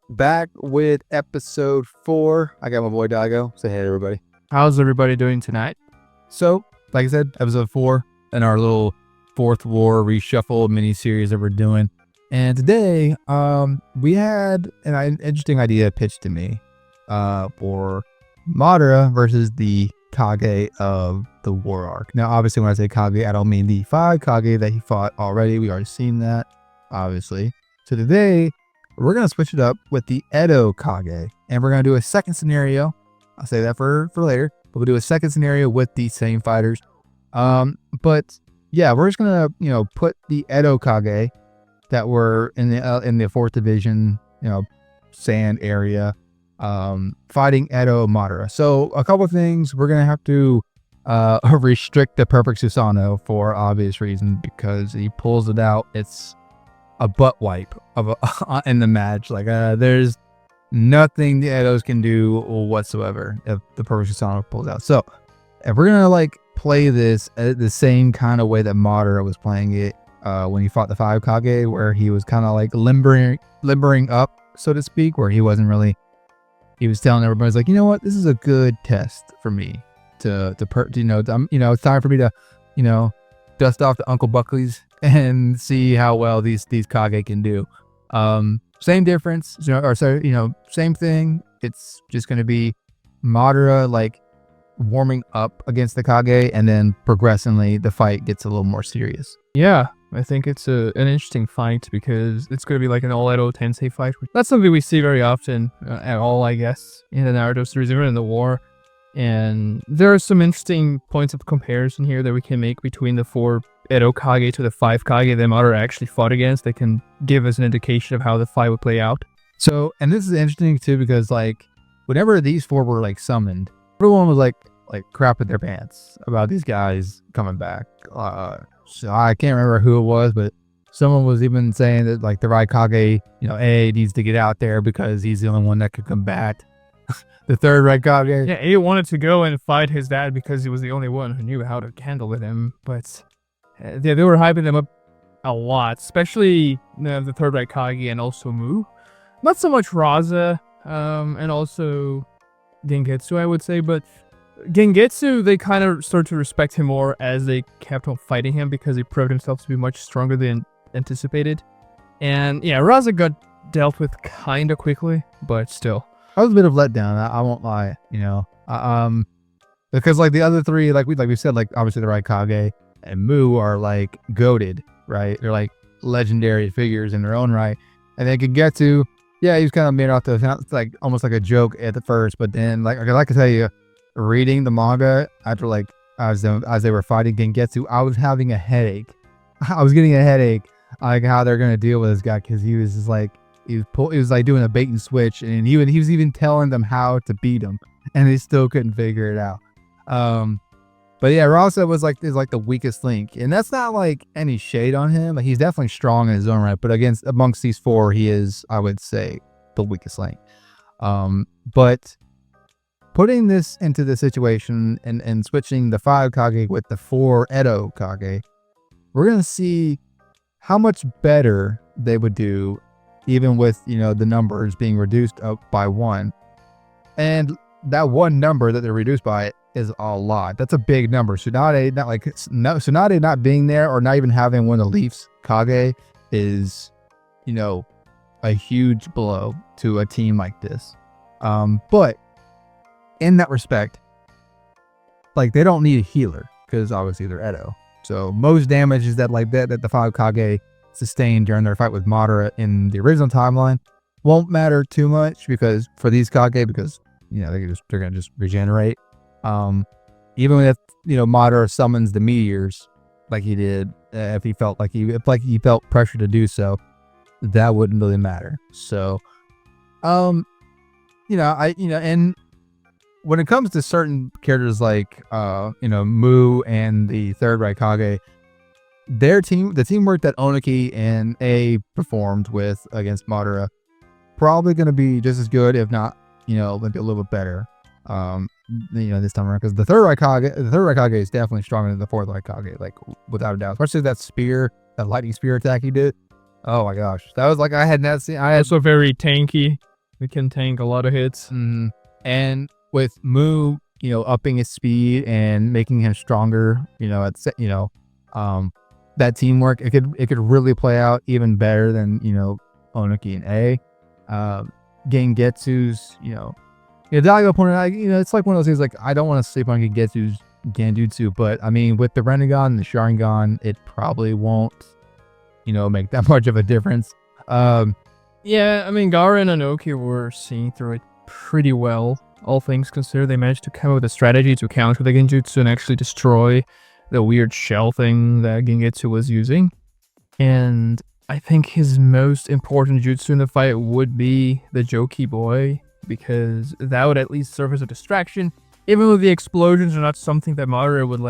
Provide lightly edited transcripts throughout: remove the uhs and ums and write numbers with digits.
Back with episode 4. I got my boy Dago. Say hey, everybody. How's everybody doing tonight? So, like I said, episode 4 in our little Fourth War reshuffle mini series that we're doing. And today, we had an interesting idea pitched to me for Madara versus the Kage of the War Arc. Now, obviously, when I say Kage, I don't mean the Five Kage that he fought already. We already seen that, obviously. So today, we're going to switch it up with the Edo Kage. And we're going to do a second scenario. I'll say that for later. But we'll do a second scenario with these same fighters. But yeah, we're just going to, put the Edo Kage that were in the 4th division, sand area, fighting Edo Madara. So a couple of things. We're going to have to restrict the Perfect Susanoo for obvious reasons because he pulls it out. It's a butt wipe of in the match. Like there's nothing the Edos can do whatsoever if the Perfect Susanoo pulls out. So if we're gonna play this the same kind of way that Madara was playing it when he fought the Five Kage, where he was kind of limbering up, so to speak, where he wasn't really. He was telling everybody, like, you know what, this is a good test for me it's time for me to, dust off the Uncle Buckley's and see how well these Kage can do. Same difference, same thing. It's just going to be Madara warming up against the Kage, and then progressively the fight gets a little more serious. Yeah, I think it's an interesting fight because it's going to be like an all Edo Tensei fight. That's something we see very often at all, I guess, in the Naruto series, even in the war. And there are some interesting points of comparison here that we can make between the 4 Edo Kage to the 5 Kage that Madara actually fought against. That can give us an indication of how the fight would play out. So, and this is interesting too because whenever these 4 were summoned, everyone was like crapping their pants about these guys coming back. So I can't remember who it was, but someone was even saying that the Raikage, A needs to get out there because he's the only one that could combat the 3rd Raikage. Yeah, A wanted to go and fight his dad because he was the only one who knew how to handle with him, but they were hyping them up a lot, especially the 3rd Raikage and also Mu. Not so much Raza, and also Gengetsu, I would say, but Gengetsu, they kind of started to respect him more as they kept on fighting him because he proved himself to be much stronger than anticipated. And yeah, Raza got dealt with kind of quickly, but still. I was a bit of letdown. I won't lie, because the other 3, we said, obviously the Raikage and Mu are goated, right? They're legendary figures in their own right, and they could get to. Yeah, he was kind of made off to sound almost like a joke at the first, but then I can tell you, reading the manga after as they were fighting Gengetsu, I was having a headache. I was getting a headache how they're gonna deal with this guy because he was just he was doing a bait and switch, and he was even telling them how to beat him, and they still couldn't figure it out. But yeah, Rasa was is the weakest link, and that's not any shade on him. He's definitely strong in his own right, but amongst these 4, he is, I would say, the weakest link. But putting this into the situation and switching the 5 Kage with the 4 Edo Kage, we're gonna see how much better they would do, even with the numbers being reduced up by 1. And that one number that they're reduced by is a lot. That's a big number. Tsunade Tsunade not being there or not even having one of the Leafs Kage is, a huge blow to a team like this. But in that respect, they don't need a healer because obviously they're Edo. So most damage is that the 5 Kage sustained during their fight with Madara in the original timeline won't matter too much because for these Kage, because they're gonna just regenerate. Even if Madara summons the meteors like he did, if he felt he felt pressure to do so, that wouldn't really matter. So, and when it comes to certain characters Mu and the 3rd Raikage, the teamwork that Onoki and A performed with against Madara, probably going to be just as good, if not, maybe a little bit better. This time around, because the third Raikage is definitely stronger than the 4th Raikage, without a doubt. Especially that lightning spear attack he did. Oh my gosh, that was I had not seen. Also very tanky. It can tank a lot of hits. And with Mu, upping his speed and making him stronger, that teamwork, it could really play out even better than, Onoki and A. Gengetsu's, Daigo pointed out, it's like one of those things, like, I don't want to sleep on Gengetsu's Genjutsu, but I mean, with the Rinnegan and the Sharingan, it probably won't, make that much of a difference. Yeah, I mean, Gaara and Onoki were seeing through it pretty well. All things considered, they managed to come up with a strategy to counter the Genjutsu and actually destroy the weird shell thing that Gengetsu was using. And I think his most important jutsu in the fight would be the Joki Boy, because that would at least serve as a distraction. Even though the explosions are not something that Madara would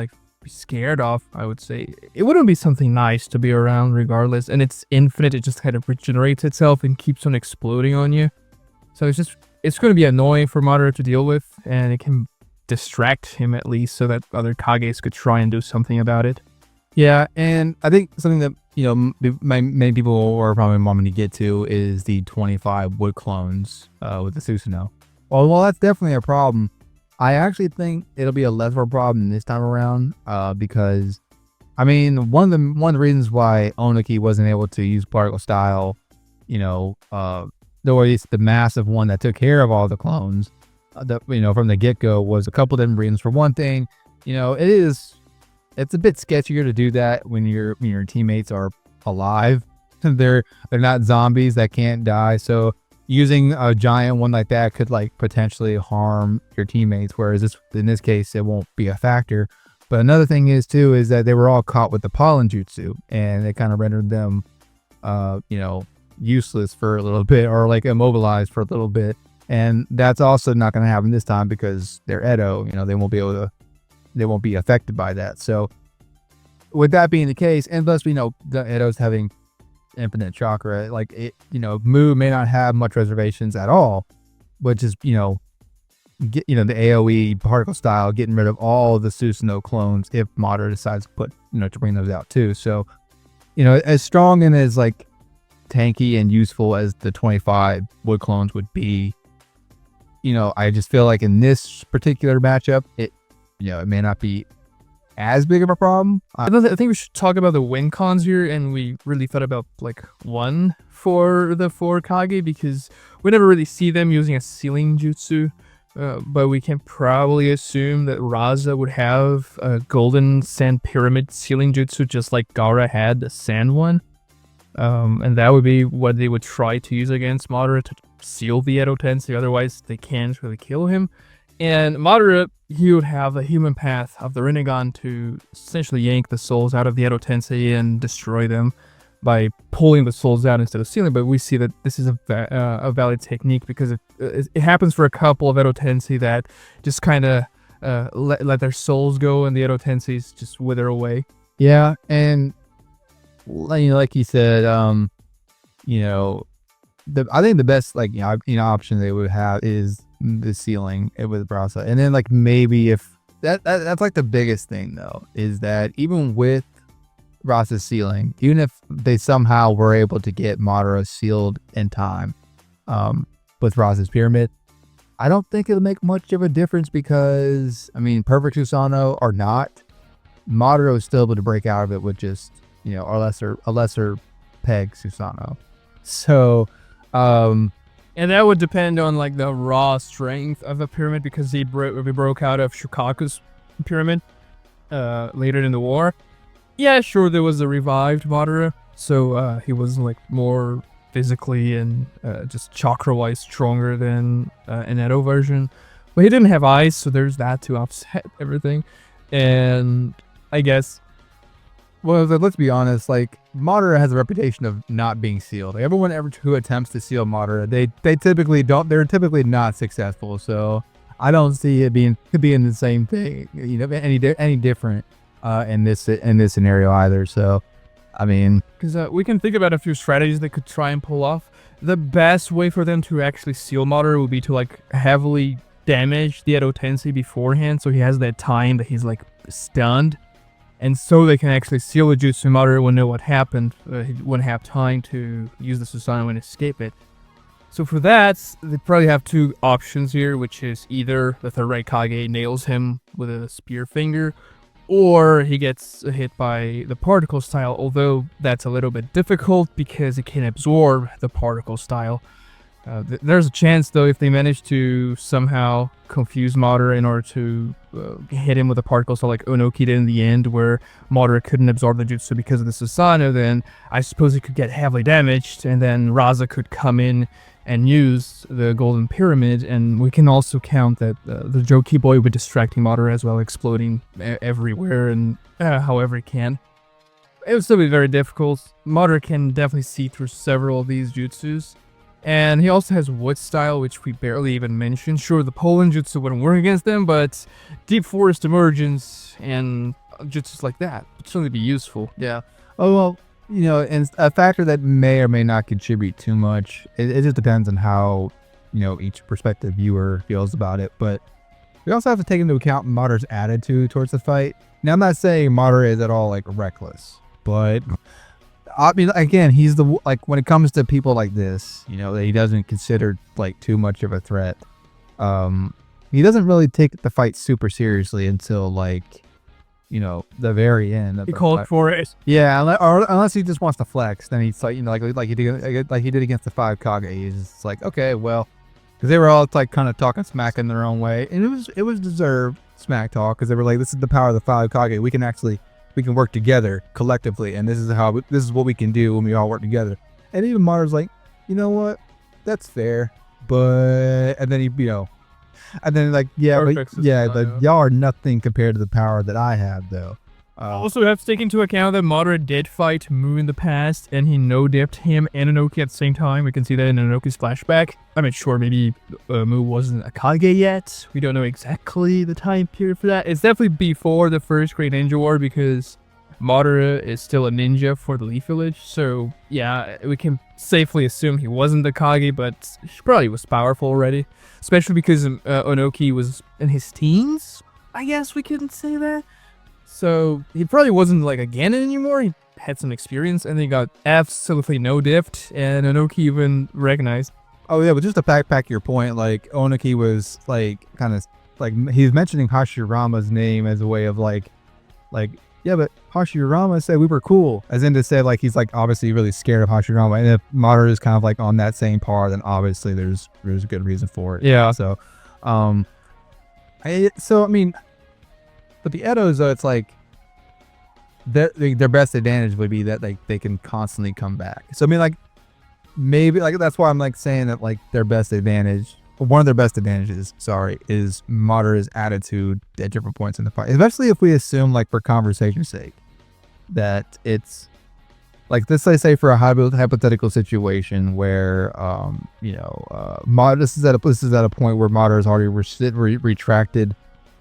be scared of, I would say it wouldn't be something nice to be around regardless. And it's infinite, it just kind of regenerates itself and keeps on exploding on you. So it's going to be annoying for Madara to deal with, and it can distract him at least so that other Kages could try and do something about it. Yeah, and I think something that, many people are probably wanting to get to is the 25 wood clones with the Susanoo. Well, that's definitely a problem. I actually think it'll be a less of a problem this time around because, I mean, one of the reasons why Onoki wasn't able to use particle style, or at least the massive one that took care of all the clones, from the get-go, was a couple different reasons. For one thing, it's a bit sketchier to do that when your teammates are alive. They're not zombies that can't die. So using a giant one like that could potentially harm your teammates. Whereas in this case, it won't be a factor. But another thing is that they were all caught with the pollen jutsu, and it kind of rendered them, useless for a little bit, or immobilized for a little bit. And that's also not going to happen this time because they're Edo. They won't be affected by that. So with that being the case, and plus, the Edo's having infinite chakra, Mu may not have much reservations at all, which is, the AoE particle style, getting rid of all the Susanoo clones if Madara decides to bring those out too. So, as strong and as tanky and useful as the 25 wood clones would be, I just feel like in this particular matchup, it may not be as big of a problem. I think we should talk about the win cons here, and we really thought about one for the 4 Kage, because we never really see them using a sealing jutsu, but we can probably assume that Raza would have a golden sand pyramid sealing jutsu just like Gaara had the sand one, and that would be what they would try to use against Madara to seal the Edo Tensei, otherwise they can't really kill him. And Madara, he would have the human path of the Rinnegan to essentially yank the souls out of the Edo Tensei and destroy them by pulling the souls out instead of sealing. But we see that this is a valid technique because it happens for a couple of Edo Tensei that just kind of let their souls go and the Edo Tenseis just wither away. Yeah, and like you said, I think the best option they would have is the sealing it with Brasa. And then maybe if that's the biggest thing though, is that even with Brasa's sealing, even if they somehow were able to get Madara sealed in time with Brasa's pyramid, I don't think it'll make much of a difference because, I mean, perfect Susanoo or not, Madara is still able to break out of it with just, a lesser peg Susanoo. So and that would depend on the raw strength of a pyramid, because we broke out of Shukaku's pyramid later in the war. Yeah, sure, there was a revived Madara, so he was more physically and just chakra-wise stronger than an Edo version. But he didn't have ice, so there's that to offset everything. And I guess, well, let's be honest, Madara has a reputation of not being sealed. Everyone who attempts to seal Madara, they typically don't. They're typically not successful. So I don't see it being the same thing, any different in this scenario either. So, I mean, because we can think about a few strategies they could try and pull off. The best way for them to actually seal Madara would be to heavily damage the Edo Tensei beforehand, so he has that time that he's stunned. And so they can actually seal the Jutsu. Madara will know what happened. He wouldn't have time to use the Susanoo and escape it. So for that, they probably have two options here, which is either the third Raikage nails him with a spear finger, or he gets hit by the particle style, although that's a little bit difficult because it can absorb the particle style. There's a chance, though, if they manage to somehow confuse Madara in order to hit him with a particle style like Onoki did in the end, where Madara couldn't absorb the jutsu because of the Susanoo, then I suppose he could get heavily damaged, and then Raza could come in and use the Golden Pyramid, and we can also count that the Joki Boy would be distracting Madara as well, exploding everywhere and however he can. It would still be very difficult. Madara can definitely see through several of these jutsus. And he also has Wood Style, which we barely even mentioned. Sure, the Poland Jutsu wouldn't work against them, but Deep Forest Emergence and jutsus like that would certainly be useful. Yeah. Oh, well, you know, and a factor that may or may not contribute too much. It just depends on how, you know, each prospective viewer feels about it. But we also have to take into account Madara's attitude towards the fight. Now, I'm not saying Madara is at all, like, reckless, but I mean, again, he's the, like, when it comes to people like this, you know, that he doesn't consider, like, too much of a threat. He doesn't really take the fight super seriously until, like, you know, the very end. He called for it. Yeah, unless he just wants to flex, then he's like, you know, like he did against the Five Kage. He's just like, okay, well, because they were all like kind of talking smack in their own way, and it was deserved smack talk, because they were like, this is the power of the Five Kage. We can work together collectively, and this is what we can do when we all work together. And even Madara's like, you know what, that's fair, but and then he, you know. And then like, yeah, but y'all are nothing compared to the power that I have, though. Also, we have to take into account that Madara did fight Mu in the past, and he no-dipped him and Onoki at the same time. We can see that in Onoki's flashback. I mean, sure, maybe Mu wasn't a Kage yet. We don't know exactly the time period for that. It's definitely before the first Great Ninja War, because Madara is still a ninja for the Leaf Village. So, yeah, we can safely assume he wasn't the Kage, but he probably was powerful already. Especially because Onoki was in his teens, I guess we can say that. So he probably wasn't like a Ganon anymore. He had some experience, and he got absolutely no-dipped, and Onoki even recognized. Oh yeah, but just to backpack your point, like Onoki was like kind of like, he's mentioning Hashirama's name as a way of like yeah, but Hashirama said we were cool, as in to say like he's like obviously really scared of Hashirama, and if Madara is kind of like on that same par, then obviously there's a good reason for it. Yeah. So, I mean, but the Edos, though, it's like their best advantage would be that like they can constantly come back. So I mean, like maybe like that's why I'm like saying that like their best advantage. One of their best advantages, is Madara's attitude at different points in the fight. Especially if we assume, like, for conversation's sake, that it's like, let's say for a hypothetical situation where, this is at a point where Madara has already retracted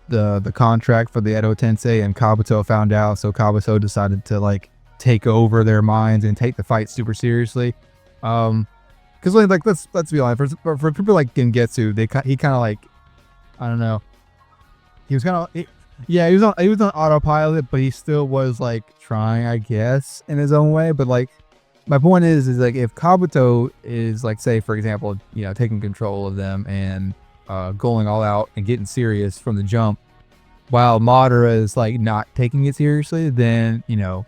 the contract for the Edo Tensei, and Kabuto found out, so Kabuto decided to like take over their minds and take the fight super seriously. Because like let's be honest, for people like Gengetsu, he kind of like, I don't know, he was kind of he was on autopilot, but he still was like trying, I guess, in his own way. But like my point is like if Kabuto is like, say for example, you know, taking control of them and going all out and getting serious from the jump, while Madara is like not taking it seriously, then you know.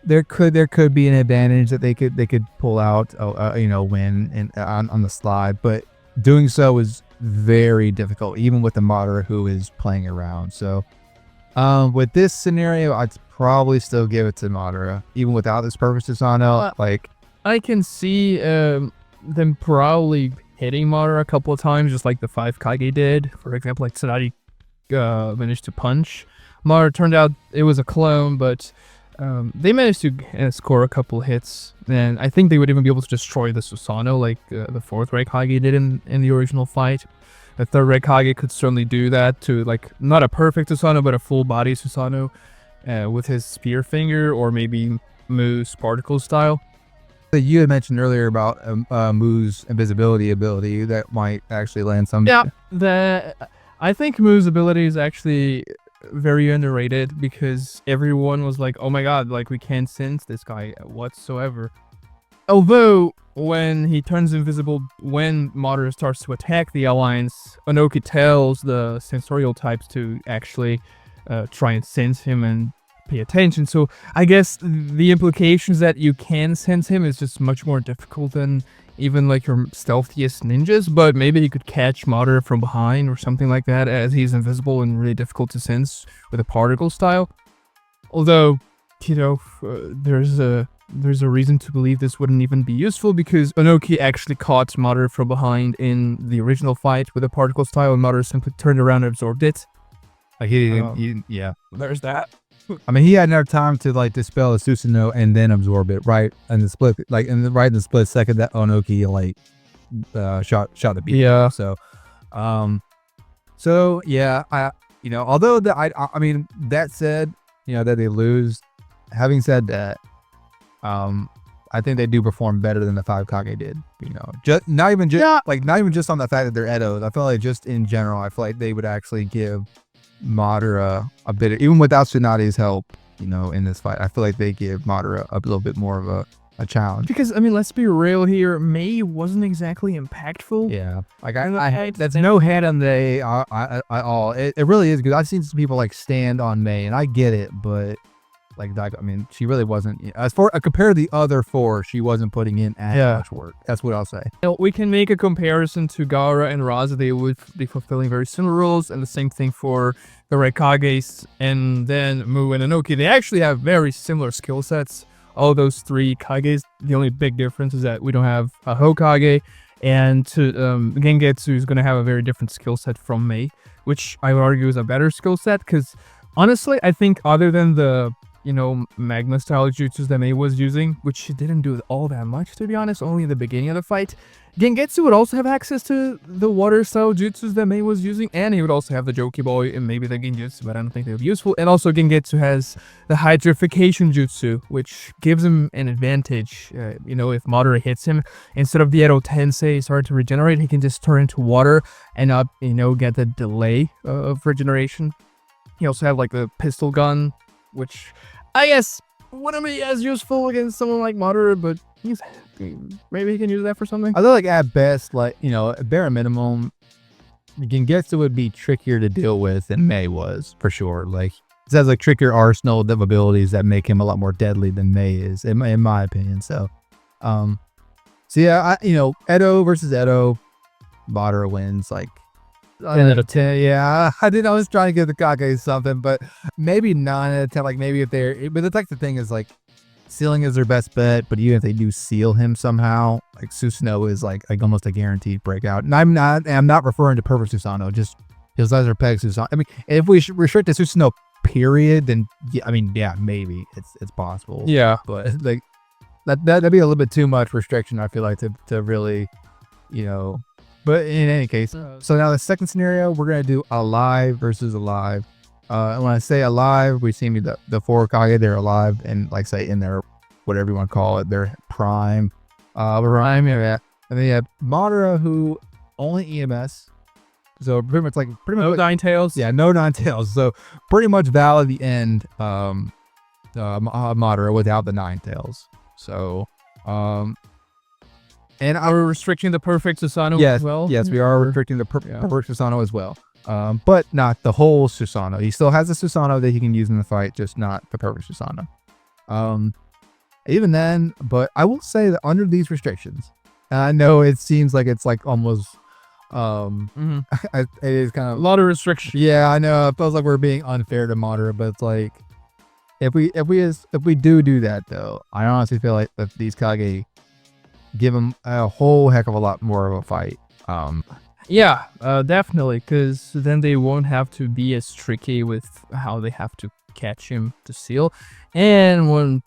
There could be an advantage that they could pull out, win on the slide, but doing so is very difficult, even with the Madara who is playing around. So, with this scenario, I'd probably still give it to Madara, even without this perfect Susanoo. Like, I can see them probably hitting Madara a couple of times, just like the Five Kage did. For example, like Tsunade managed to punch Madara. Turned out it was a clone, but. They managed to score a couple hits, and I think they would even be able to destroy the Susanoo like the fourth Raikage did in the original fight. The third Raikage could certainly do that to like not a perfect Susanoo, but a full body Susanoo with his spear finger, or maybe Mu's particle style. You had mentioned earlier about Mu's invisibility ability that might actually land some. Yeah, I think Mu's ability is actually very underrated, because everyone was like, oh my god, like we can't sense this guy whatsoever. although when he turns invisible, when Madara starts to attack the Alliance, Onoki tells the sensorial types to actually try and sense him and pay attention. So I guess the implications that you can sense him is just much more difficult than even like your stealthiest ninjas, but maybe he could catch Madara from behind or something like that, as he's invisible and really difficult to sense with a particle style. Although, you know, there's a reason to believe this wouldn't even be useful, because Onoki actually caught Madara from behind in the original fight with a particle style, and Madara simply turned around and absorbed it. Like yeah. There's that. I mean, he had enough time to like dispel the Susanoo and then absorb it, right? And the split, like, right in the split second that Onoki like shot the beat. Yeah. So yeah, although I mean, that said, that they lose. Having said that, I think they do perform better than the Five Kage did. Just not even just on the fact that they're Edos. I feel like just in general, I feel like they would actually give Madara a bit, even without Tsunade's help, in this fight. I feel like they give Madara a little bit more of a challenge. Because, I mean, let's be real here, Mei wasn't exactly impactful. Yeah. Like, that's no head on the at all. It really is, because I've seen some people, like, stand on Mei, and I get it, but, like I mean, she really wasn't, as far compared to the other four, she wasn't putting in as much work. That's what I'll say. We can make a comparison to Gaara and Raza. They would be fulfilling very similar roles, and the same thing for the Raikages, and then Mu and Onoki. They actually have very similar skill sets. All those three Kages. The only big difference is that we don't have a Hokage, and Gengetsu is going to have a very different skill set from Mei, which I would argue is a better skill set, because honestly, I think other than the magma style jutsus that Mei was using, which she didn't do all that much, to be honest, only in the beginning of the fight, Gengetsu would also have access to the water style jutsus that Mei was using, and he would also have the Joki Boy and maybe the Genjutsu, but I don't think they would be useful. And also Gengetsu has the hydrification jutsu, which gives him an advantage. If Madara hits him, instead of the Edo Tensei starting to regenerate, he can just turn into water and not, get the delay of regeneration. He also have like the pistol gun, which I guess wouldn't be as useful against someone like Madara, but maybe he can use that for something. I feel like at best, like, at bare minimum, Gengetsu would be trickier to deal with than Mei was, for sure. Like, it has like trickier arsenal of abilities that make him a lot more deadly than Mei is, in my opinion. So yeah, Edo versus Edo, Madara wins, like, 10 out of 10. Yeah, I was trying to give the Kage something, but maybe 9 out of 10. Like, maybe but it's like, the thing is, like, sealing is their best bet, but even if they do seal him somehow, like, Susanoo is like almost a guaranteed breakout. And I'm not referring to perfect Susanoo, just his laser peg Susanoo. I mean, if we restrict to Susanoo period, then yeah, maybe it's possible. Yeah, but like that'd be a little bit too much restriction, I feel like, to really, But in any case, so now the second scenario, we're going to do alive versus alive. And when I say alive, we see the four Kage, they're alive, and like say in their, whatever you want to call it, their prime. And then you have Madara, who only EMS. So pretty much no nine tails. Yeah, no nine tails. So pretty much valid the end, Madara without the nine tails. So, and we're restricting the perfect Susanoo as well? Yes, we are restricting the perfect Susanoo as well. But not the whole Susanoo. He still has a Susanoo that he can use in the fight, just not the perfect Susanoo. Even then, but I will say that under these restrictions, I know it seems like it's like almost, it is kind of a lot of restrictions. Yeah, I know. It feels like we're being unfair to Madara, but it's like, if we do that though, I honestly feel like that these Kage give him a whole heck of a lot more of a fight. Yeah, definitely, because then they won't have to be as tricky with how they have to catch him to seal. And one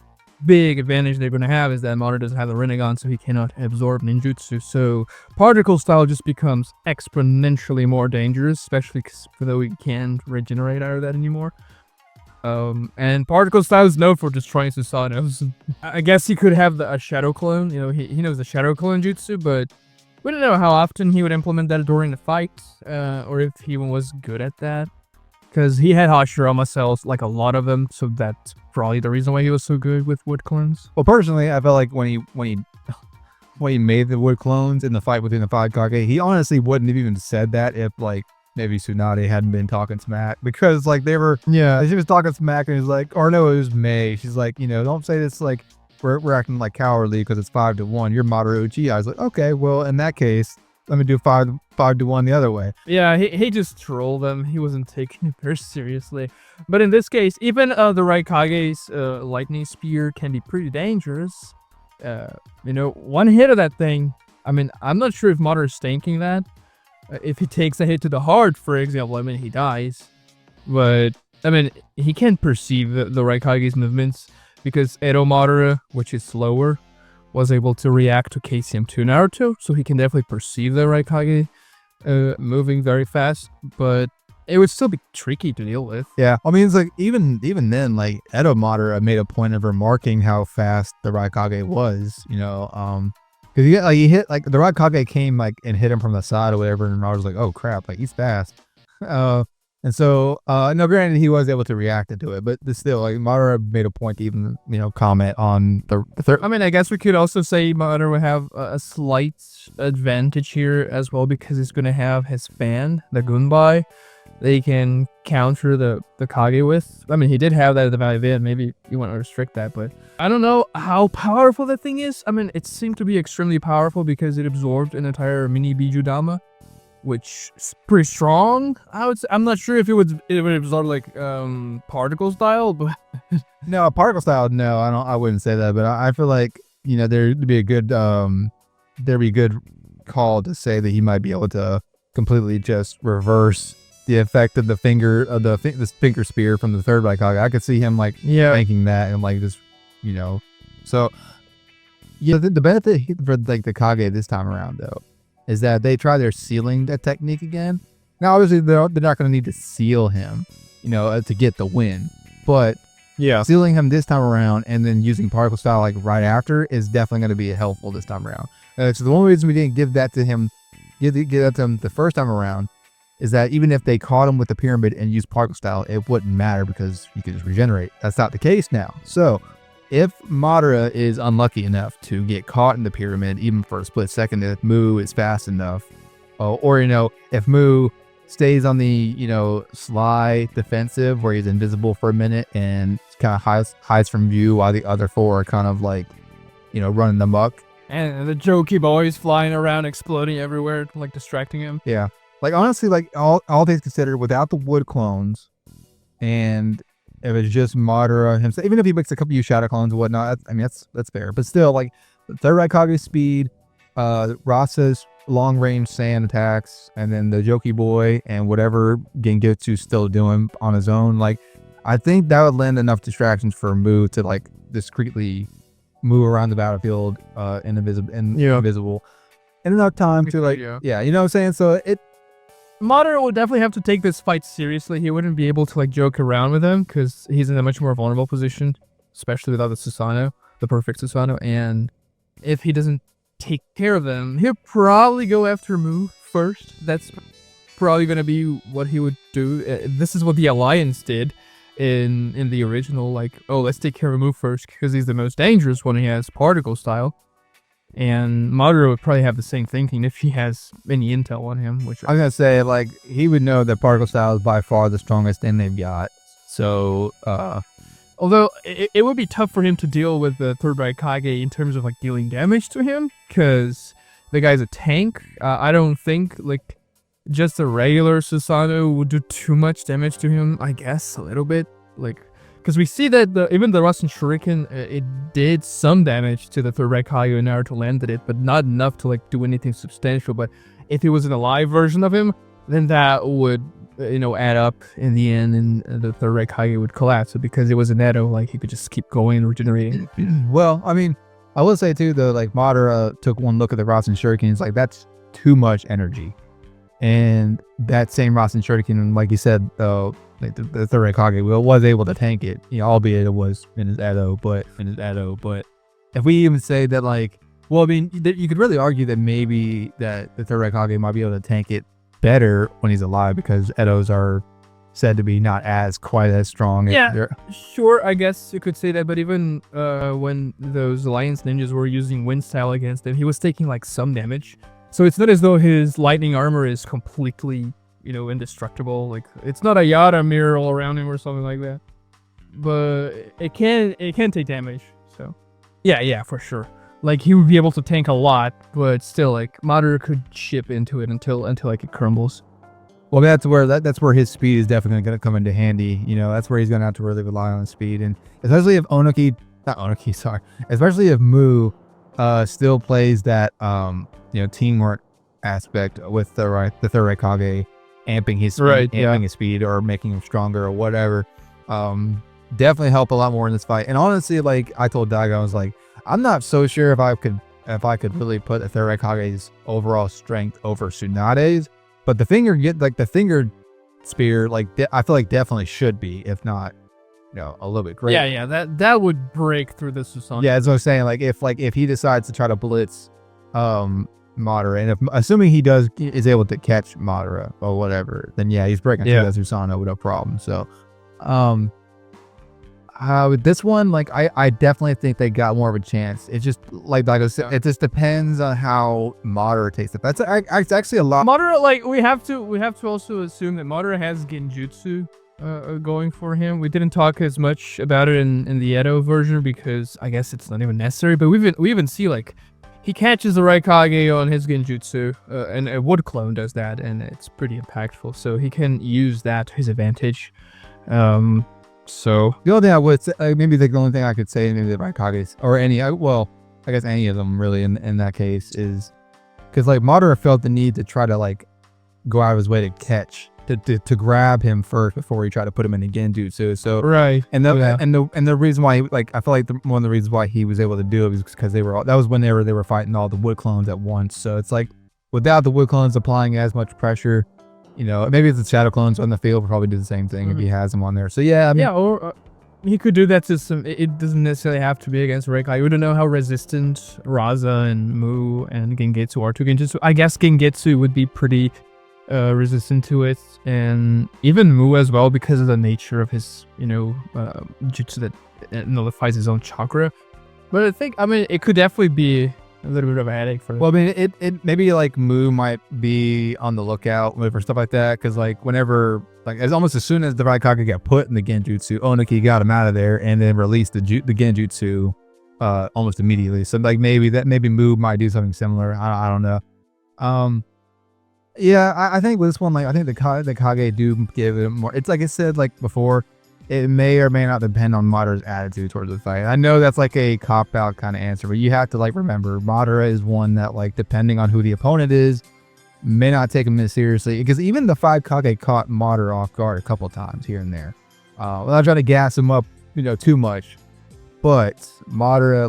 big advantage they're going to have is that Madara doesn't have the Rinnegan, so he cannot absorb ninjutsu. So particle style just becomes exponentially more dangerous, especially though we can't regenerate out of that anymore. And particle style is known for destroying Susanoo. I guess he could have a shadow clone. He knows the shadow clone jutsu, but we don't know how often he would implement that during the fight, or if he was good at that. because he had Hashirama cells, like a lot of them, so that's probably the reason why he was so good with wood clones. Well, personally, I felt like when he made the wood clones in the fight between the Five Kage, he honestly wouldn't have even said that if like maybe Tsunade hadn't been talking smack, because like she was talking smack and he was like, or no, it was Mei. She's like, don't say this like we're acting like cowardly because it's 5-1. You're Madara Uchiha. I was like, okay, well in that case, let me do 5-1 the other way. Yeah, he just trolled them. He wasn't taking it very seriously. But in this case, even the Raikage's lightning spear can be pretty dangerous. One hit of that thing. I mean, I'm not sure if Madara is thinking that. If he takes a hit to the heart, for example, I mean, he dies. But, I mean, he can perceive the Raikage's movements because Edo Madara, which is slower, was able to react to KCM2 Naruto, so he can definitely perceive the Raikage moving very fast, but it would still be tricky to deal with. Yeah, I mean, it's like even then, like Edo Madara made a point of remarking how fast the Raikage was, because he hit like the Raikage came like and hit him from the side or whatever, and I was like, oh crap, like he's fast. And so, no, granted, he was able to react to it, but still, like, Madara made a point to even, comment on the third. I mean, I guess we could also say Madara would have a slight advantage here as well, because he's going to have his fan, the Gunbai, that he can counter the Kage with. I mean, he did have that at the Valley of Id. Maybe you want to restrict that, but I don't know how powerful that thing is. I mean, it seemed to be extremely powerful because it absorbed an entire mini Bijudama, which is pretty strong. I'm not sure if it would absorb like particle style, but no, particle style. No, I wouldn't say that. But I feel like there'd be a good call to say that he might be able to completely just reverse the effect of the finger spear from the third Raikage. I could see him like thinking that and like just So the benefit for like the Kage this time around though is that they try their sealing that technique again. Now, obviously, they're not going to need to seal him, to get the win. But sealing him this time around and then using particle style like right after is definitely going to be helpful this time around. So the only reason we didn't give that to him, give that to him the first time around, is that even if they caught him with the pyramid and used particle style, it wouldn't matter because he could just regenerate. That's not the case now. So if Madara is unlucky enough to get caught in the pyramid, even for a split second, if Mu is fast enough, or if Mu stays on the sly defensive where he's invisible for a minute and kind of hides from view while the other four are kind of like running amok, and the jokey boys flying around exploding everywhere, like distracting him. Yeah, like honestly, like all things considered, without the wood clones, and if it's just Madara himself, even if he makes a couple of shadow clones and whatnot, that's fair. But still, like the third Raikage's speed, Rasa's long range sand attacks, and then the Jokey Boy and whatever Gengetsu's still doing on his own, like I think that would lend enough distractions for Mu to like discreetly move around the battlefield invisible, and enough time to like you know what I'm saying. So Madara would definitely have to take this fight seriously. He wouldn't be able to like joke around with him because he's in a much more vulnerable position, especially without the Susanoo, the perfect Susanoo. And if he doesn't take care of them, he'll probably go after Mu first. That's probably going to be what he would do. This is what the Alliance did in the original. Like, oh, let's take care of Mu first because he's the most dangerous when he has particle style. And Madara would probably have the same thinking if he has any intel on him. Which I was gonna say, like he would know that particle style is by far the strongest thing they've got. So, although it would be tough for him to deal with the third Raikage in terms of like dealing damage to him, because the guy's a tank. I don't think like just a regular Susanoo would do too much damage to him. I guess a little bit, like. Because we see that even the Rasen Shuriken, it did some damage to the third Raikage and Naruto landed it, but not enough to like do anything substantial. But if it was an alive version of him, then that would add up in the end, and the third Raikage would collapse. So because it was an Edo, like he could just keep going and regenerating. Well, I mean, I will say too though, like Madara took one look at the Rasen Shuriken. It's like that's too much energy, and that same Rasen Shuriken, like you said, though. Like the third Kage was able to tank it, albeit it was in his Edo. But if we even say that, like, well, I mean, you could really argue that maybe that the third Kage might be able to tank it better when he's alive because Edos are said to be not as quite as strong. Yeah, sure, I guess you could say that, but even when those Alliance ninjas were using wind style against him, he was taking like some damage. So it's not as though his lightning armor is completely, indestructible. Like, it's not a Yara mirror all around him or something like that. But it can take damage. So yeah, for sure. Like, he would be able to tank a lot, but still, like, Madara could chip into it until like it crumbles. Well, that's where his speed is definitely going to come into handy. That's where he's going to have to really rely on his speed, and especially if especially if Mu still plays that teamwork aspect with the third Raikage, amping his speed, his speed, or making him stronger or whatever. Definitely help a lot more in this fight. And honestly, like I told Daigo, I was like, I'm not so sure if I could really put the third Raikage's overall strength over Tsunade's. But the finger spear, like I feel like definitely should be, if not, a little bit greater. Yeah, that would break through the Susanoo. Yeah, that's what I'm saying. If he decides to try to blitz, Madara, and assuming he is able to catch Madara or whatever, then yeah, he's breaking through that Susanoo with no problem. So, with this one, like I definitely think they got more of a chance. It's just like I said, it just depends on how Madara takes it. That's actually a lot. Madara, like we have to also assume that Madara has Genjutsu going for him. We didn't talk as much about it in the Edo version because I guess it's not even necessary. But we even see like he catches the Raikage on his Genjutsu, and a wood clone does that, and it's pretty impactful. So he can use that to his advantage. So the only thing I would say, maybe the only thing I could say, maybe the Raikages or I guess any of them really in that case is because like Madara felt the need to try to like go out of his way to catch to grab him first before he tried to put him in a Genjutsu. So right, and the reason why I feel like one of the reasons why he was able to do it was because that was when they were fighting all the wood clones at once. So it's like without the wood clones applying as much pressure. Maybe it's the shadow clones on the field will probably do the same thing if he has them on there. So yeah, I mean, or he could do that to some. It doesn't necessarily have to be against Raikage. We don't know how resistant Raza and Mu and Gengetsu are to Genjutsu. I guess Gengetsu would be pretty resistant to it, and even Mu as well because of the nature of his jutsu that nullifies his own chakra. But I mean, it could definitely be a little bit of a headache for them. Well, I mean, it maybe like Mu might be on the lookout for stuff like that because like whenever as almost as soon as the Raikage got put in the Genjutsu, Onoki got him out of there and then released the Genjutsu almost immediately. So like maybe Mu might do something similar. I don't know. Yeah, I think with this one, like I think the Kage do give it more. It's like I said like before. It may or may not depend on Madara's attitude towards the fight. I know that's like a cop-out kind of answer, but you have to like remember Madara is one that like depending on who the opponent is, may not take him as seriously. Because even the Five Kage caught Madara off guard a couple times here and there. Without trying to gas him up, too much. But Madara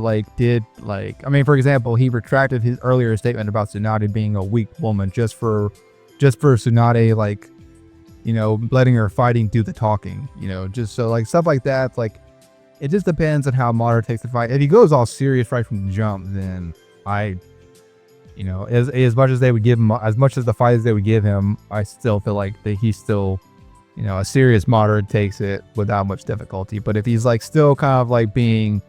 for example, he retracted his earlier statement about Tsunade being a weak woman just for Tsunade letting her fighting do the talking, just so like stuff like that. Like it just depends on how Madara takes the fight. If he goes all serious right from the jump, then as much as they would give him, as much as the fighters they would give him, I still feel like that he's still, a serious Madara takes it without much difficulty. But if he's like still kind of like being,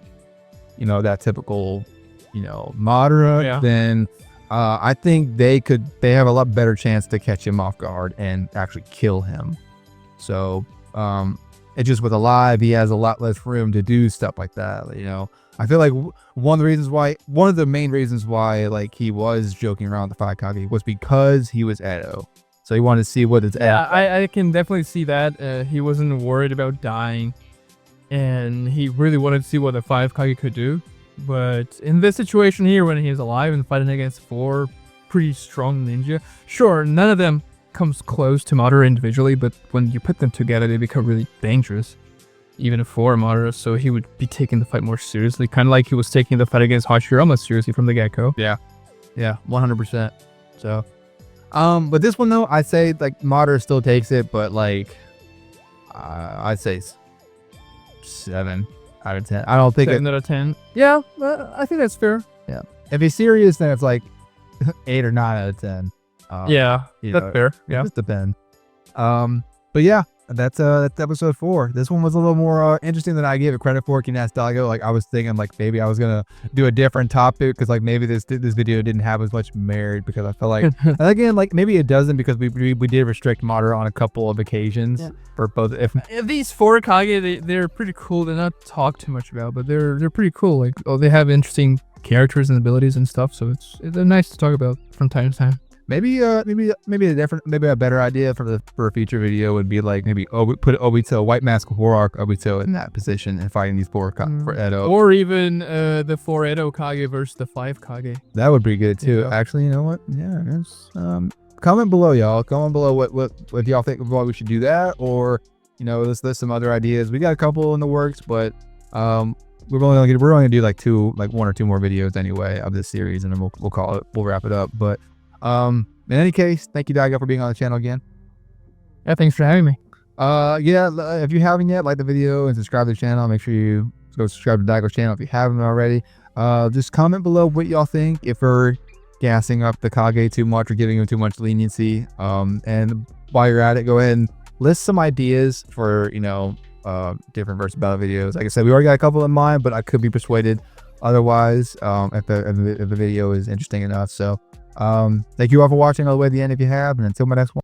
that typical, Madara, then I think they have a lot better chance to catch him off guard and actually kill him. So, it's just with Alive, he has a lot less room to do stuff like that. I feel like one of the main reasons why like he was joking around with the Five Kage was because he was Edo. So he wanted to see what his I can definitely see that. He wasn't worried about dying, and he really wanted to see what the Five Kage could do. But in this situation here, when he's alive and fighting against 4 pretty strong ninja, sure, none of them comes close to Madara individually, but when you put them together, they become really dangerous, even for Madara. So he would be taking the fight more seriously, kind of like he was taking the fight against Hashirama seriously from the get-go. Yeah, 100%. So, but this one though, I say like Madara still takes it, but like, I'd say 7 out of 10. I don't think 7 out of 10. Yeah, I think that's fair. Yeah. If he's serious, then it's like 8 or 9 out of 10. That's fair. Yeah. It just depends. But yeah, that's episode 4. This one was a little more interesting than I gave it credit for. Kinas Dago. Like I was thinking, like maybe I was gonna do a different topic because like maybe this video didn't have as much merit because I felt like and again like maybe it doesn't because we did restrict Madara on a couple of occasions for both. If these 4 Kage, they're pretty cool. They're not talked too much about, but they're pretty cool. Like they have interesting characters and abilities and stuff. So they're nice to talk about from time to time. maybe a better idea for a future video would be like maybe put Obito, White Mask War Arc Obito in that position and fighting these 4 for Edo, or even the 4 Edo Kage versus the 5 Kage. That would be good too. Actually, you know what? Yeah, comment below, y'all. Comment below what y'all think of why we should do that, or let's list some other ideas. We got a couple in the works, but we're only gonna do like 1 or 2 more videos anyway of this series, and then we'll wrap it up. But in any case, thank you Daigo for being on the channel again. Yeah, thanks for having me. If you haven't yet, like the video and subscribe to the channel. Make sure you go subscribe to Daigo's channel if you haven't already. Just comment below what y'all think, if we're gassing up the Kage too much or giving him too much leniency. And while you're at it, go ahead and list some ideas for different versus battle videos. Like I said, we already got a couple in mind, but I could be persuaded otherwise if the video is interesting enough. So thank you all for watching all the way to the end if you have, and until my next one.